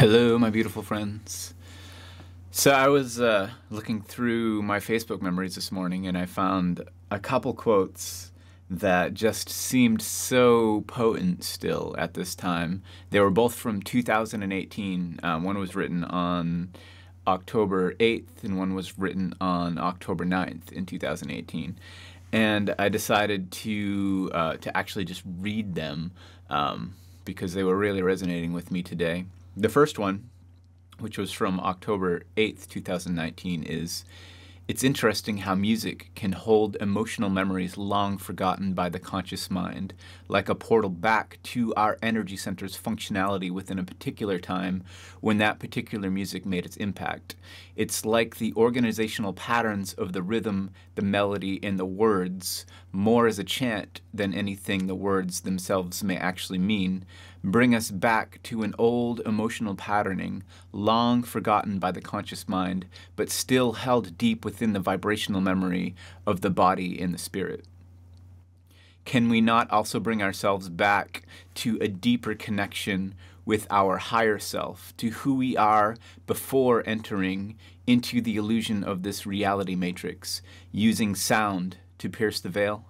Hello, my beautiful friends. So I was looking through my Facebook memories this morning, and I found a couple quotes that just seemed so potent still at this time. They were both from 2018. One was written on October 8th, and one was written on October 9th in 2018. And I decided to actually just read them because they were really resonating with me today. The first one, which was from October 8th, 2019, is, "It's interesting how music can hold emotional memories long forgotten by the conscious mind, like a portal back to our energy center's functionality within a particular time when that particular music made its impact. It's like the organizational patterns of the rhythm, the melody, and the words, more as a chant than anything the words themselves may actually mean, bring us back to an old emotional patterning, long forgotten by the conscious mind, but still held deep within the vibrational memory of the body and the spirit. Can we not also bring ourselves back to a deeper connection with our higher self, to who we are before entering into the illusion of this reality matrix, using sound to pierce the veil?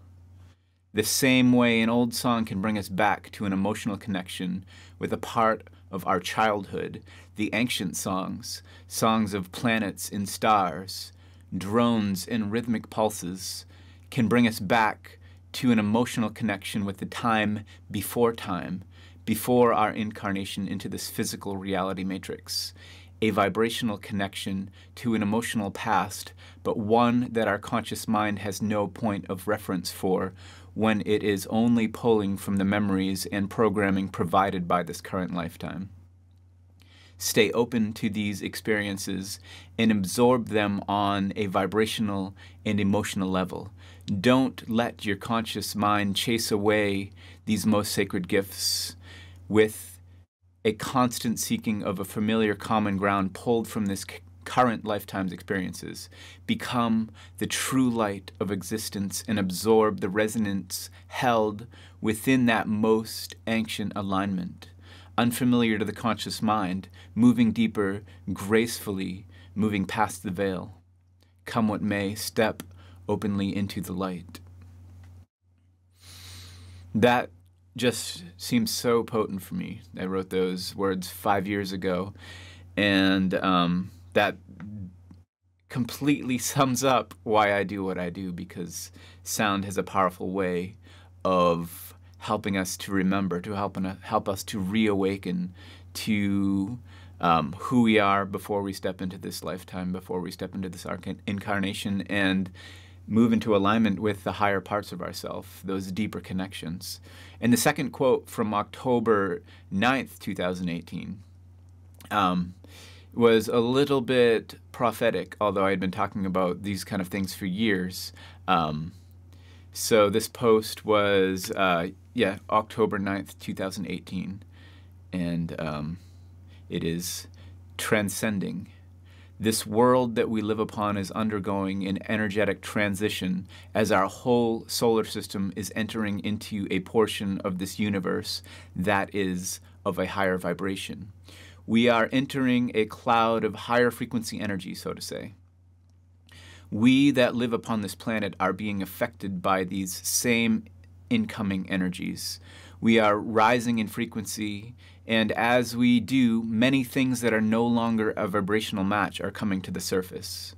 The same way an old song can bring us back to an emotional connection with a part of our childhood, the ancient songs, songs of planets and stars, drones and rhythmic pulses, can bring us back to an emotional connection with the time, before our incarnation into this physical reality matrix. A vibrational connection to an emotional past, but one that our conscious mind has no point of reference for when it is only pulling from the memories and programming provided by this current lifetime. Stay open to these experiences and absorb them on a vibrational and emotional level. Don't let your conscious mind chase away these most sacred gifts with a constant seeking of a familiar common ground pulled from this current lifetime's experiences. Become the true light of existence and absorb the resonance held within that most ancient alignment. Unfamiliar to the conscious mind, moving deeper, gracefully, moving past the veil. Come what may, step openly into the light." That just seems so potent for me. I wrote those words 5 years ago, and that completely sums up why I do what I do, because sound has a powerful way of helping us to remember, to help us to reawaken to who we are before we step into this lifetime, before we step into this incarnation, and move into alignment with the higher parts of ourselves, those deeper connections. And the second quote from October 9th, 2018, was a little bit prophetic, although I had been talking about these kind of things for years. So this post was, October 9th, 2018, and it is transcending. "This world that we live upon is undergoing an energetic transition as our whole solar system is entering into a portion of this universe that is of a higher vibration. We are entering a cloud of higher frequency energy, so to say. We that live upon this planet are being affected by these same incoming energies. We are rising in frequency, and as we do, many things that are no longer a vibrational match are coming to the surface.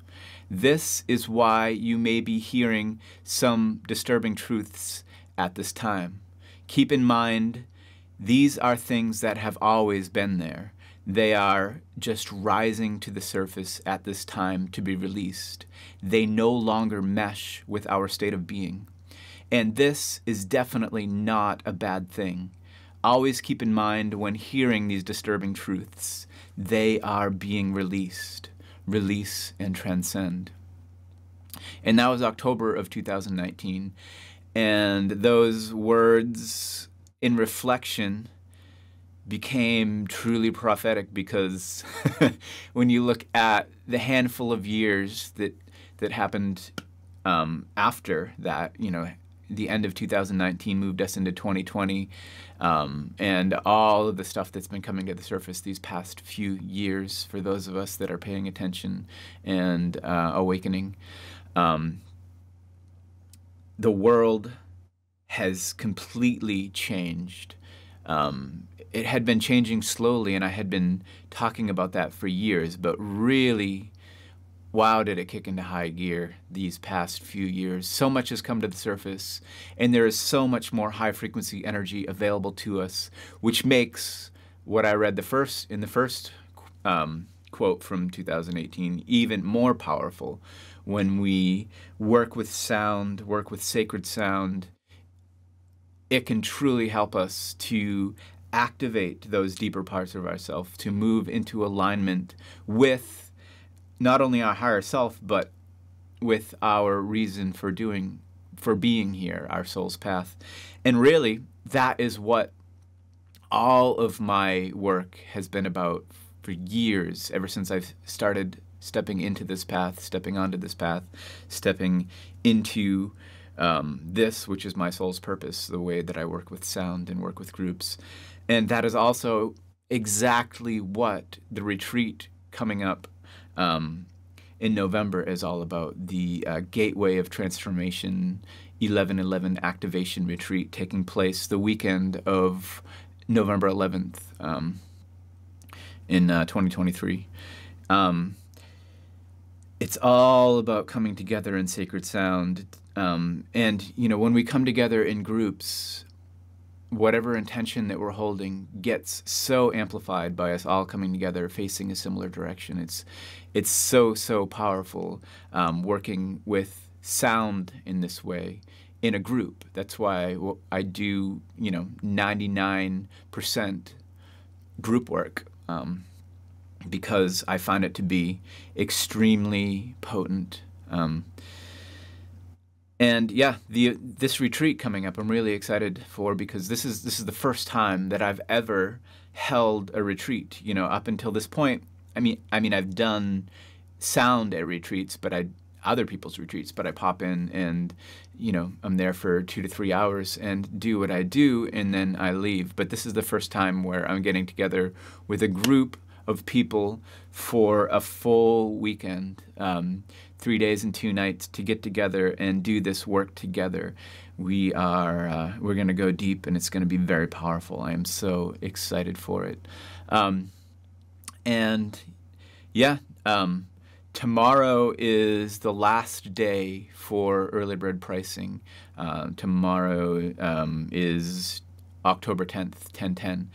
This is why you may be hearing some disturbing truths at this time. Keep in mind, these are things that have always been there. They are just rising to the surface at this time to be released. They no longer mesh with our state of being. And this is definitely not a bad thing. Always keep in mind when hearing these disturbing truths, they are being released. Release and transcend." And that was October of 2019. And those words in reflection became truly prophetic, because when you look at the handful of years that happened after that, the end of 2019 moved us into 2020, and all of the stuff that's been coming to the surface these past few years for those of us that are paying attention and awakening. The world has completely changed. It had been changing slowly, and I had been talking about that for years, but really, wow, did it kick into high gear these past few years. So much has come to the surface, and there is so much more high-frequency energy available to us, which makes what I read in the first quote from 2018 even more powerful. When we work with sound, work with sacred sound, it can truly help us to activate those deeper parts of ourselves, to move into alignment with not only our higher self, but with our reason for being here, our soul's path. And really, that is what all of my work has been about for years, ever since I've started stepping into this path, stepping onto this path, stepping into this, which is my soul's purpose, the way that I work with sound and work with groups. And that is also exactly what the retreat coming up in November is all about. The Gateway of Transformation 11/11 Activation Retreat taking place the weekend of November 11th in 2023. It's all about coming together in sacred sound. And, you know, when we come together in groups, whatever intention that we're holding gets so amplified by us all coming together, facing a similar direction. It's so powerful working with sound in this way in a group. That's why I do, 99% group work, because I find it to be extremely potent. And yeah, this retreat coming up, I'm really excited for, because this is the first time that I've ever held a retreat. Up until this point, I mean, I've done sound at retreats, but other people's retreats, but I pop in and, I'm there for 2 to 3 hours and do what I do, and then I leave. But this is the first time where I'm getting together with a group of people for a full weekend, 3 days and 2 nights, to get together and do this work together. We're going to go deep, and it's going to be very powerful. I am so excited for it. And yeah, tomorrow is the last day for early bird pricing. Tomorrow is October 10th, 10/10.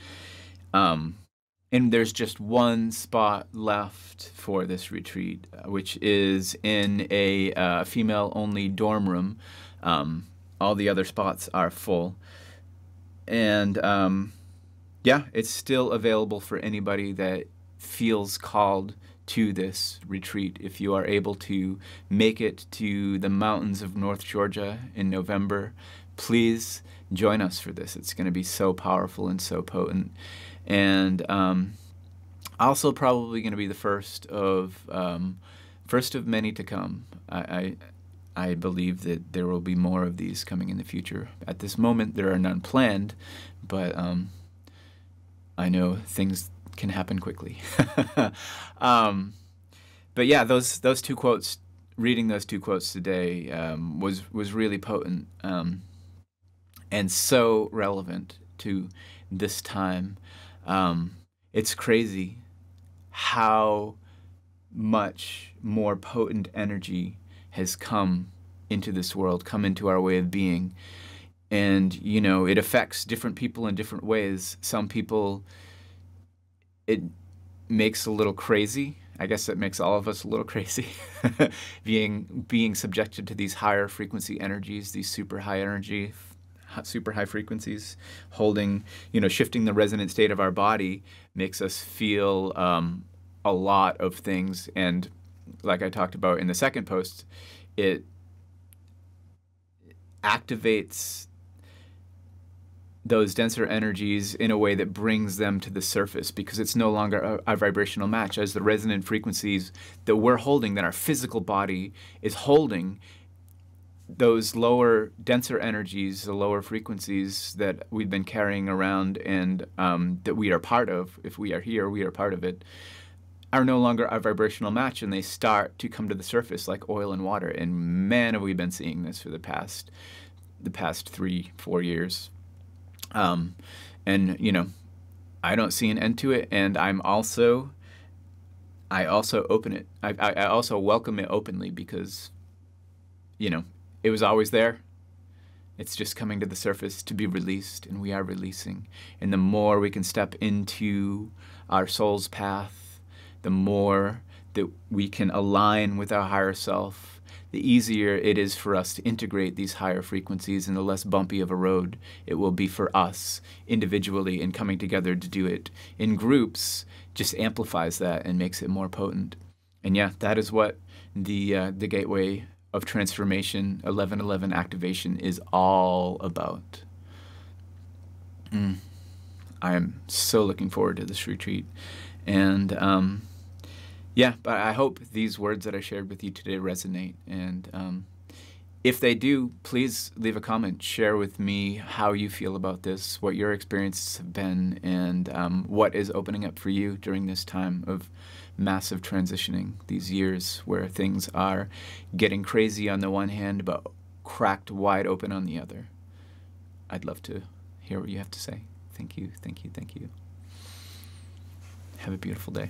And there's just one spot left for this retreat, which is in a female-only dorm room. All the other spots are full. And yeah, it's still available for anybody that feels called to this retreat. If you are able to make it to the mountains of North Georgia in November, please join us for this. It's going to be so powerful and so potent. And also probably going to be the first of many to come. I believe that there will be more of these coming in the future. At this moment, there are none planned, but I know things can happen quickly. But yeah, those two quotes, reading those two quotes today was really potent and so relevant to this time. It's crazy how much more potent energy has come into this world, come into our way of being. And, it affects different people in different ways. Some people, it makes a little crazy. I guess it makes all of us a little crazy, being subjected to these higher frequency energies, these super high frequencies, holding, shifting the resonant state of our body makes us feel a lot of things. And like I talked about in the second post, it activates those denser energies in a way that brings them to the surface, because it's no longer a vibrational match. As the resonant frequencies that we're holding, that our physical body is holding, those lower, denser energies, the lower frequencies that we've been carrying around and that we are part of, if we are here, we are part of it, are no longer our vibrational match, and they start to come to the surface like oil and water. And man, have we been seeing this for the past 3-4 years. And, you know, I don't see an end to it, and I also open it. I also welcome it openly because, you know, it was always there. It's just coming to the surface to be released, and we are releasing. And the more we can step into our soul's path, the more that we can align with our higher self, the easier it is for us to integrate these higher frequencies, and the less bumpy of a road it will be for us individually, and coming together to do it in groups just amplifies that and makes it more potent. And yeah, that is what the gateway of transformation 1111 activation is all about. I am so looking forward to this retreat. And yeah, but I hope these words that I shared with you today resonate. And if they do, please leave a comment. Share with me how you feel about this, what your experiences have been, and what is opening up for you during this time of massive transitioning, these years where things are getting crazy on the one hand, but cracked wide open on the other. I'd love to hear what you have to say. Thank you, thank you, thank you. Have a beautiful day.